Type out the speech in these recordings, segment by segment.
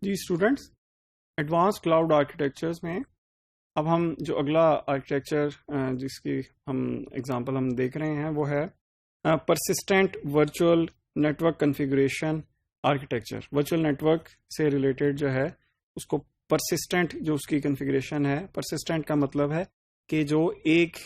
जी students, advance cloud architectures में अब हम जो अगला आर्किटेक्चर जिसकी हम एग्जांपल हम देख रहे हैं वो है persistent virtual network configuration architecture. Virtual network से रिलेटेड जो है उसको परसिस्टेंट जो उसकी कॉन्फ़िगरेशन है, परसिस्टेंट का मतलब है कि जो एक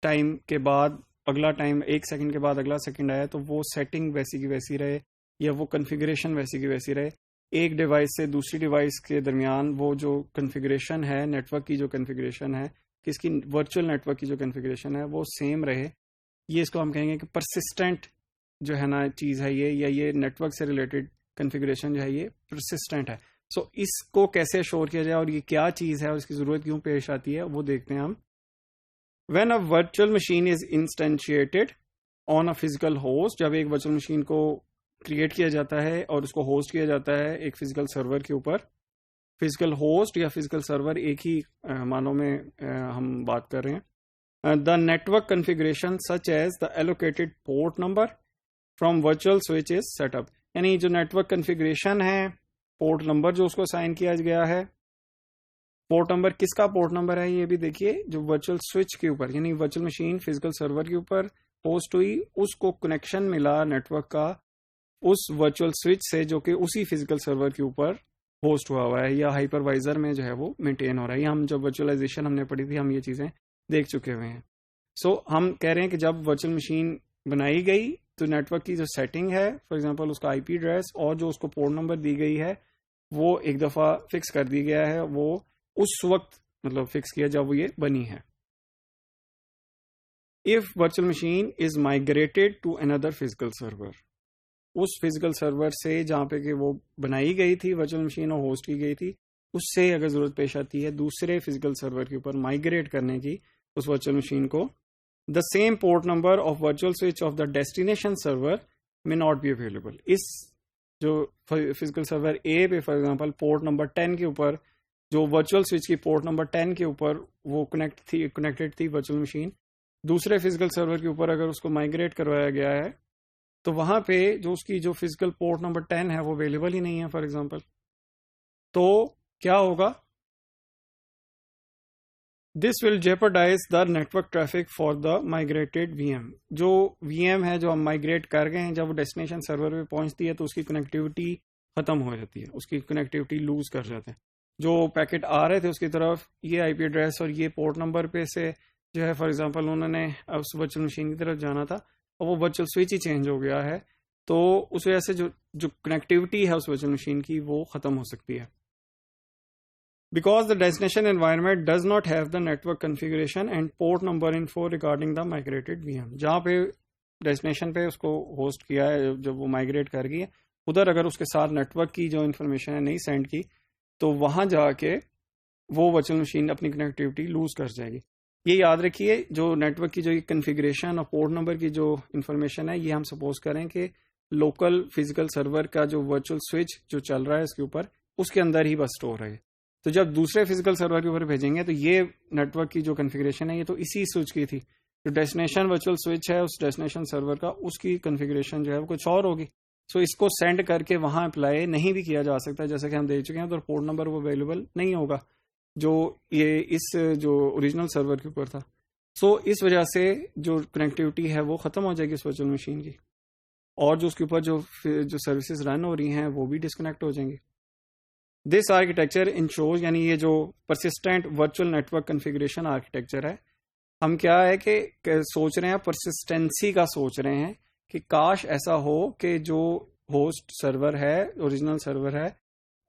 टाइम के बाद अगला टाइम, एक सेकंड के बाद अगला सेकंड आया तो वो सेटिंग वैसी की वैसी रहे या वो कॉन्फ़िगरेशन वैसी की वैसी रहे। एक डिवाइस से दूसरी डिवाइस के दरमियान वो जो कॉन्फ़िगरेशन है, नेटवर्क की जो कॉन्फ़िगरेशन है, किसकी वर्चुअल नेटवर्क की जो कॉन्फ़िगरेशन है वो सेम रहे। ये इसको हम कहेंगे कि परसिस्टेंट जो है ना चीज़ है ये, या ये नेटवर्क से रिलेटेड कॉन्फ़िगरेशन जो है ये परसिस्टेंट है। सो इसको कैसे श्योर किया जाए और ये क्या चीज़ है और इसकी ज़रूरत क्यों पेश आती है वो देखते हैं हम। When a virtual machine is instantiated on a physical host, जब एक वर्चुअल मशीन को क्रिएट किया जाता है और उसको होस्ट किया जाता है एक फिजिकल सर्वर के ऊपर। फिजिकल होस्ट या फिजिकल सर्वर एक ही मानों में हम बात कर रहे हैं। The network configuration such as the allocated port number from virtual switch is set up, यानी जो नेटवर्क कॉन्फ़िगरेशन है, पोर्ट नंबर जो उसको असाइन किया गया है। पोर्ट नंबर किसका पोर्ट नंबर है ये भी देखिए, जो वर्चुअल स्विच के ऊपर, यानी वर्चुअल मशीन फिजिकल सर्वर के ऊपर होस्ट हुई, उसको कनेक्शन मिला नेटवर्क का उस वर्चुअल स्विच से जो कि उसी फिजिकल सर्वर के ऊपर होस्ट हुआ है या हाइपरवाइजर में जो है वो मेंटेन हो रहा है। हम जब वर्चुअलाइजेशन हमने पढ़ी थी हम ये चीज़ें देख चुके हुए हैं। सो हम कह रहे हैं कि जब वर्चुअल मशीन बनाई गई तो नेटवर्क की जो सेटिंग है, फॉर एग्जांपल उसका आईपी एड्रेस और जो उसको पोर्ट नंबर दी गई है वो एक दफ़ा फिक्स कर दी गया है, वो उस वक्त मतलब फिक्स किया जब वो ये बनी है। If virtual machine is migrated to another physical server, उस फिजिकल सर्वर से जहाँ पे कि वो बनाई गई थी वर्चुअल मशीन और होस्ट की गई थी, उससे अगर जरूरत पेश आती है दूसरे फिजिकल सर्वर के ऊपर माइग्रेट करने की उस वर्चुअल मशीन को, the same port number of virtual switch off the destination server में नॉट बी अवेलेबल। इस जो फिजिकल सर्वर ए पे फॉर एग्जांपल पोर्ट नंबर 10 के ऊपर, जो वर्चुअल स्विच की पोर्ट नंबर 10 के ऊपर वो कनेक्टेड थी वर्चुअल मशीन, दूसरे फिजिकल सर्वर के ऊपर अगर उसको माइग्रेट करवाया गया है तो वहां पे जो उसकी जो फिजिकल पोर्ट नंबर 10 है वो अवेलेबल ही नहीं है फॉर एग्जांपल, तो क्या होगा? This will jeopardise the network traffic for the migrated VM. जो वीएम है जो हम माइग्रेट कर गए हैं, जब वो डेस्टिनेशन सर्वर पे पहुंचती है तो उसकी कनेक्टिविटी खत्म हो जाती है, उसकी कनेक्टिविटी लूज कर जाते हैं। जो पैकेट आ रहे थे उसकी तरफ ये आईपी एड्रेस और ये पोर्ट नंबर पे से जो है फॉर एग्जांपल उन्होंने उस वर्चुअल मशीन की तरफ जाना था और वो वर्चुअल स्विच ही चेंज हो गया है, तो उस वजह से जो कनेक्टिविटी है उस वर्चुअल मशीन की वो खत्म हो सकती है। Because the destination environment does not have the network configuration and port number info regarding the migrated VM. जहाँ पे डेस्टिनेशन पे उसको होस्ट किया है, जब वो माइग्रेट कर गई है, उधर अगर उसके साथ नेटवर्क की जो इन्फॉर्मेशन है नहीं सेंड की तो वहां जाके वो वर्चुअल मशीन अपनी कनेक्टिविटी लूज कर जाएगी। ये याद रखिए, जो नेटवर्क की जो कॉन्फ़िगरेशन और पोर्ट नंबर की जो इन्फॉर्मेशन है ये हम सपोज करें कि लोकल फिजिकल सर्वर का जो वर्चुअल स्विच जो चल रहा है इसके ऊपर, उसके अंदर ही बस स्टोर है। तो जब दूसरे फिजिकल सर्वर के ऊपर भेजेंगे तो ये नेटवर्क की जो कॉन्फ़िगरेशन है ये तो इसी स्विच की थी। जो डेस्टिनेशन वर्चुअल स्विच है उस डेस्टिनेशन सर्वर का, उसकी कॉन्फ़िगरेशन जो है वो कुछ और होगी। सो इसको सेंड करके वहां अप्लाई नहीं भी किया जा सकता, जैसे कि हम देख चुके हैं, तो पोर्ट नंबर वो अवेलेबल नहीं होगा जो ये इस जो ओरिजिनल सर्वर के ऊपर था। सो इस वजह से जो कनेक्टिविटी है वो खत्म हो जाएगी इस वर्चुअल मशीन की, और जो उसके ऊपर जो सर्विसेज रन हो रही हैं वो भी डिस्कनेक्ट हो जाएंगी। दिस आर्किटेक्चर इंश्योर्स, यानी ये जो persistent virtual network configuration architecture है, हम क्या है कि सोच रहे हैं, परसिस्टेंसी का सोच रहे हैं कि काश ऐसा हो कि जो होस्ट सर्वर है, ओरिजिनल सर्वर है,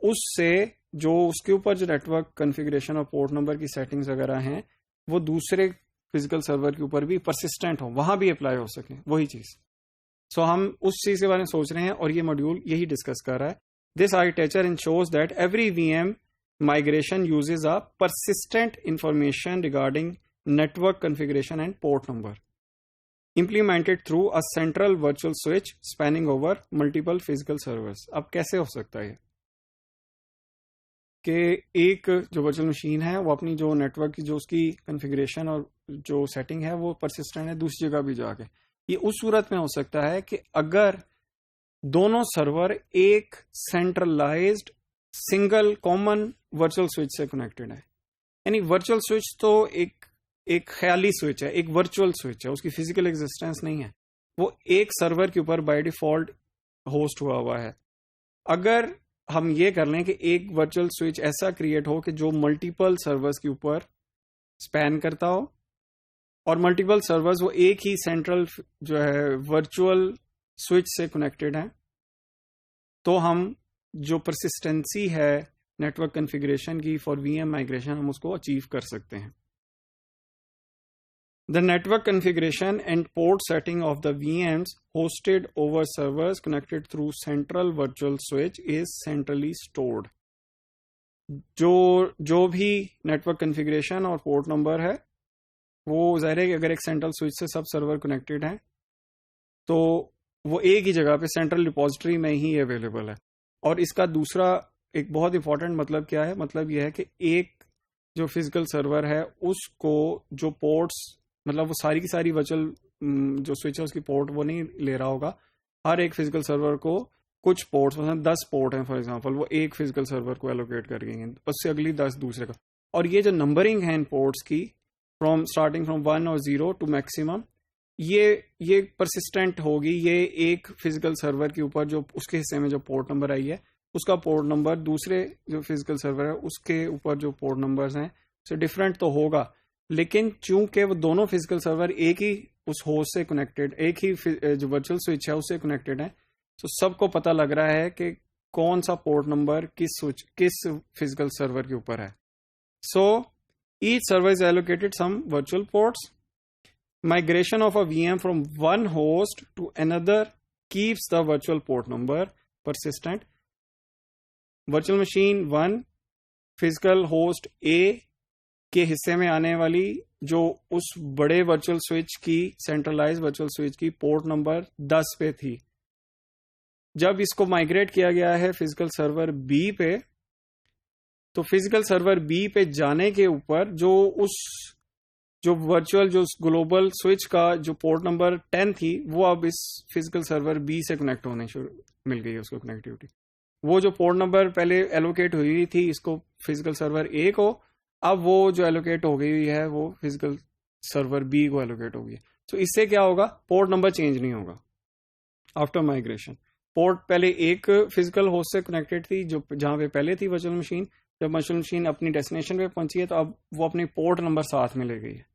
उससे जो उसके ऊपर जो नेटवर्क कॉन्फ़िगरेशन और पोर्ट नंबर की सेटिंग्स वगैरह हैं वो दूसरे फिजिकल सर्वर के ऊपर भी परसिस्टेंट हो, वहां भी अप्लाई हो सके वही चीज। सो हम उस चीज के बारे में सोच रहे हैं और ये मॉड्यूल यही डिस्कस कर रहा है। This architecture ensures that every VM migration uses a persistent information regarding network configuration and port number implemented through a central virtual switch spanning over multiple physical servers। अब कैसे हो सकता है कि एक जो वर्चुअल मशीन है वो अपनी जो नेटवर्क की जो उसकी कॉन्फ़िगरेशन और जो सेटिंग है वो परसिस्टेंट है दूसरी जगह भी जाके। ये उस सूरत में हो सकता है कि अगर दोनों सर्वर एक centralised single common virtual switch से कनेक्टेड है। यानी वर्चुअल स्विच तो एक ख्याली स्विच है, एक वर्चुअल स्विच है, उसकी फिजिकल एग्जिस्टेंस नहीं है, वो एक सर्वर के ऊपर बाय डिफॉल्ट होस्ट हुआ है। अगर हम ये कर लें कि एक वर्चुअल स्विच ऐसा क्रिएट हो कि जो मल्टीपल सर्वर्स के ऊपर स्पैन करता हो और मल्टीपल सर्वर्स वो एक ही सेंट्रल जो है वर्चुअल स्विच से कनेक्टेड है, तो हम जो परसिस्टेंसी है नेटवर्क कॉन्फ़िगरेशन की फॉर वीएम माइग्रेशन हम उसको अचीव कर सकते हैं। The network configuration and port setting of the VMs hosted over servers connected through central virtual switch is centrally stored. जो भी नेटवर्क कॉन्फ़िगरेशन और पोर्ट नंबर है वो ज़ाहिर है कि अगर एक सेंट्रल स्विच से सब सर्वर कनेक्टेड हैं तो वो एक ही जगह पे सेंट्रल रिपोजिटरी में ही अवेलेबल है। और इसका दूसरा एक बहुत इंपॉर्टेंट मतलब क्या है, मतलब यह है कि एक जो फिजिकल सर्वर है उसको जो पोर्ट्स, मतलब वो सारी की सारी वर्चुअल जो स्विच है उसकी पोर्ट वो नहीं ले रहा होगा। हर एक फिजिकल सर्वर को कुछ पोर्ट्स, मतलब 10 पोर्ट हैं फॉर एग्जांपल, वो एक फिजिकल सर्वर को एलोकेट कर देंगे, उससे अगली 10 दूसरे का। और ये जो नंबरिंग है इन पोर्ट्स की स्टार्टिंग फ्रॉम 1 और 0 टू मैक्सिमम, ये परसिस्टेंट होगी। ये एक फिजिकल सर्वर के ऊपर जो उसके हिस्से में जो पोर्ट नंबर आई है उसका पोर्ट नंबर दूसरे जो फिजिकल सर्वर है उसके ऊपर जो पोर्ट नंबर्स हैं उससे डिफरेंट तो होगा, लेकिन चूंकि वो दोनों फिजिकल सर्वर एक ही उस होस्ट से कनेक्टेड, एक ही जो वर्चुअल स्विच है उससे कनेक्टेड है, तो सबको पता लग रहा है कि कौन सा पोर्ट नंबर किस फिजिकल सर्वर के ऊपर है। So each server is allocated some virtual ports. Migration of a VM from one host to another keeps the virtual port number persistent. Virtual machine 1 physical host A के हिस्से में आने वाली जो उस बड़े वर्चुअल स्विच की, सेंट्रलाइज वर्चुअल स्विच की पोर्ट नंबर 10 पे थी, जब इसको माइग्रेट किया गया है फिजिकल सर्वर B पे, तो फिजिकल सर्वर B पे जाने के ऊपर जो वर्चुअल जो ग्लोबल स्विच का जो पोर्ट नंबर 10 थी वो अब इस फिजिकल सर्वर B से कनेक्ट होने मिल गई है उसको कनेक्टिविटी। वो जो पोर्ट नंबर पहले एलोकेट हुई थी इसको फिजिकल सर्वर A को, अब वो जो एलोकेट हो गई है वो फिजिकल सर्वर B को एलोकेट हो गई है। तो इससे क्या होगा, पोर्ट नंबर चेंज नहीं होगा आफ्टर माइग्रेशन। पोर्ट पहले एक फिजिकल होस्ट से कनेक्टेड थी जो जहां पे पहले थी वर्चुअल मशीन, जब वर्चुअल मशीन अपनी डेस्टिनेशन पे पहुंची है तो अब वो अपनी पोर्ट नंबर साथ में ले गई है,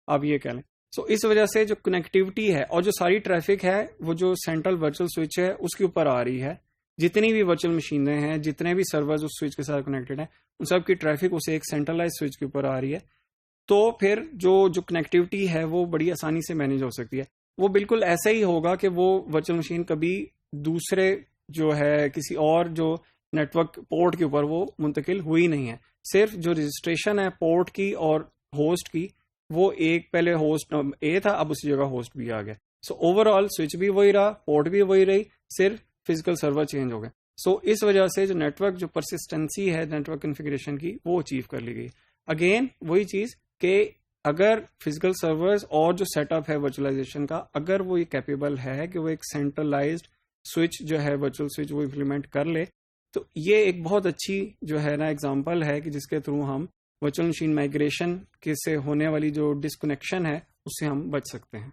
आप ये कह लें। सो इस वजह से जो कनेक्टिविटी है और जो सारी ट्रैफिक है वो जो सेंट्रल वर्चुअल स्विच है उसके ऊपर आ रही है। जितनी भी वर्चुअल मशीनें हैं, जितने भी सर्वर्स उस स्विच के साथ कनेक्टेड हैं, उन सब की ट्रैफिक उसे एक सेंट्रलाइज स्विच के ऊपर आ रही है। तो फिर जो कनेक्टिविटी है वो बड़ी आसानी से मैनेज हो सकती है। वो बिल्कुल ऐसा ही होगा कि वो वर्चुअल मशीन कभी दूसरे जो है किसी और जो नेटवर्क पोर्ट के ऊपर वो मुंतकिल हुई नहीं है। सिर्फ जो रजिस्ट्रेशन है पोर्ट की और होस्ट की, वो एक पहले होस्ट A था, अब उसी जगह होस्ट B आ गया। सो ओवरऑल स्विच भी वही रहा, पोर्ट भी वही रही, सिर्फ फिजिकल सर्वर चेंज हो गए। सो इस वजह से जो नेटवर्क जो परसिस्टेंसी है नेटवर्क कॉन्फ़िगरेशन की वो अचीव कर ली गई। अगेन वही चीज कि अगर फिजिकल सर्वर्स और जो सेटअप है वर्चुअलाइजेशन का, अगर वो ये कैपेबल है कि वो एक सेंट्रलाइज्ड स्विच जो है वर्चुअल स्विच वो इम्प्लीमेंट कर ले, तो ये एक बहुत अच्छी जो है ना एग्जांपल है कि जिसके थ्रू हम वर्चुअल मशीन माइग्रेशन के से होने वाली जो डिस्कनेक्शन है उससे हम बच सकते हैं।